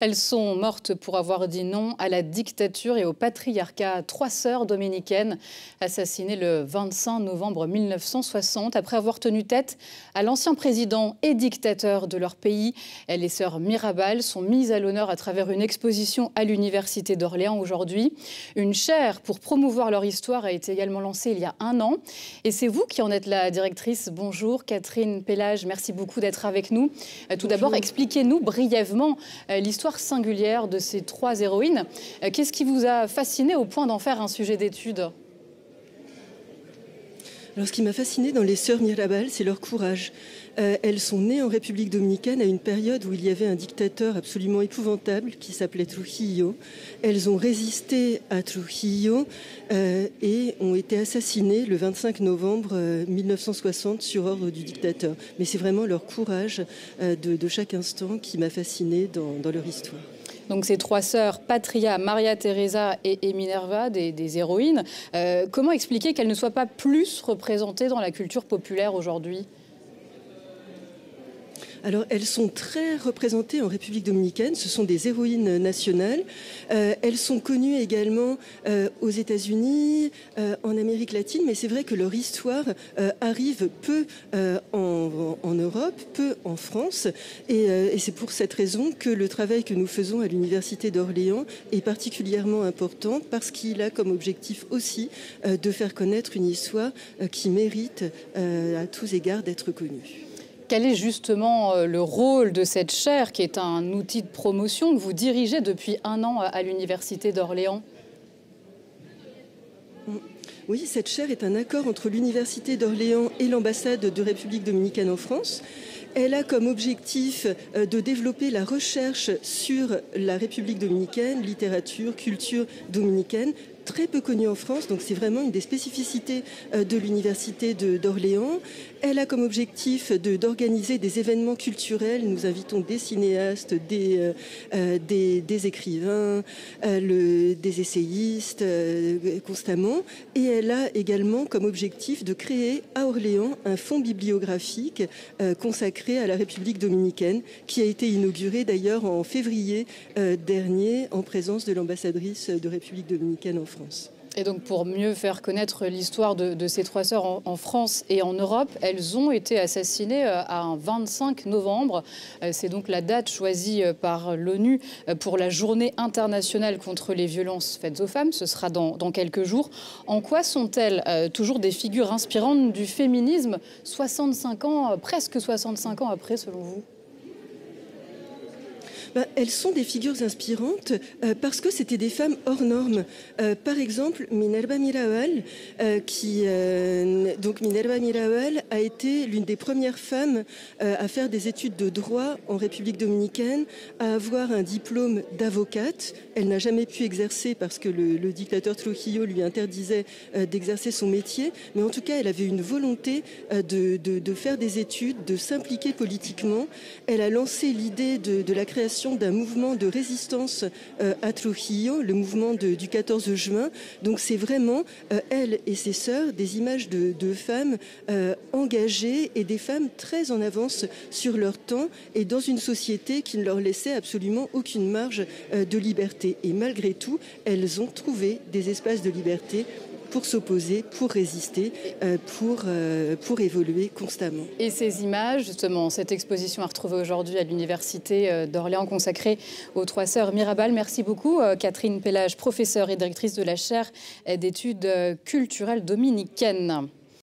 Elles sont mortes pour avoir dit non à la dictature et au patriarcat. 3 sœurs dominicaines assassinées le 25 novembre 1960 après avoir tenu tête à l'ancien président et dictateur de leur pays. Les sœurs Mirabal sont mises à l'honneur à travers une exposition à l'Université d'Orléans aujourd'hui. Une chaire pour promouvoir leur histoire a été également lancée il y a 1 an. Et c'est vous qui en êtes la directrice. Bonjour Catherine Pellage, merci beaucoup d'être avec nous. Tout d'abord, expliquez-nous brièvement l'histoire singulière de ces 3 héroïnes. Qu'est-ce qui vous a fasciné au point d'en faire un sujet d'étude ? Alors, ce qui m'a fasciné dans les sœurs Mirabal, c'est leur courage. Elles sont nées en République dominicaine à une période où il y avait un dictateur absolument épouvantable qui s'appelait Trujillo. Elles ont résisté à Trujillo et ont été assassinées le 25 novembre 1960 sur ordre du dictateur. Mais c'est vraiment leur courage de chaque instant qui m'a fascinée dans leur histoire. Donc ces 3 sœurs, Patria, Maria Teresa et Minerva, des héroïnes. Comment expliquer qu'elles ne soient pas plus représentées dans la culture populaire aujourd'hui ? Alors, elles sont très représentées en République dominicaine. Ce sont des héroïnes nationales. Elles sont connues également aux États-Unis, en Amérique latine, mais c'est vrai que leur histoire arrive peu en Europe, peu en France. Et c'est pour cette raison que le travail que nous faisons à l'Université d'Orléans est particulièrement important, parce qu'il a comme objectif aussi de faire connaître une histoire qui mérite à tous égards d'être connue. Quel est justement le rôle de cette chaire, qui est un outil de promotion que vous dirigez depuis 1 an à l'Université d'Orléans ? Oui, cette chaire est un accord entre l'Université d'Orléans et l'ambassade de République dominicaine en France. Elle a comme objectif de développer la recherche sur la République dominicaine, littérature, culture dominicaine, très peu connue en France, donc c'est vraiment une des spécificités de l'Université d'Orléans. Elle a comme objectif d'organiser des événements culturels. Nous invitons des cinéastes, des écrivains, des essayistes constamment. Et elle a également comme objectif de créer à Orléans un fonds bibliographique consacré à la République dominicaine, qui a été inauguré d'ailleurs en février dernier en présence de l'ambassadrice de République dominicaine en France. Et donc pour mieux faire connaître l'histoire de ces 3 sœurs en France et en Europe, elles ont été assassinées à un 25 novembre. C'est donc la date choisie par l'ONU pour la journée internationale contre les violences faites aux femmes. Ce sera dans quelques jours. En quoi sont-elles toujours des figures inspirantes du féminisme 65 ans, presque 65 ans après, selon vous ? Elles sont des figures inspirantes parce que c'était des femmes hors normes. Par exemple, Minerva Mirabal, Minerva Mirabal a été l'une des premières femmes à faire des études de droit en République dominicaine, à avoir un diplôme d'avocate. Elle n'a jamais pu exercer parce que le dictateur Trujillo lui interdisait d'exercer son métier, mais en tout cas, elle avait une volonté de faire des études, de s'impliquer politiquement. Elle a lancé l'idée de la création d'un mouvement de résistance à Trujillo, le mouvement du 14 juin. Donc c'est vraiment, elle et ses sœurs, des images de femmes engagées et des femmes très en avance sur leur temps et dans une société qui ne leur laissait absolument aucune marge de liberté. Et malgré tout, elles ont trouvé des espaces de liberté pour s'opposer, pour résister, pour évoluer constamment. Et ces images, justement, cette exposition à retrouver aujourd'hui à l'Université d'Orléans consacrée aux 3 sœurs Mirabal. Merci beaucoup, Catherine Pellage, professeure et directrice de la chaire d'études culturelles dominicaines.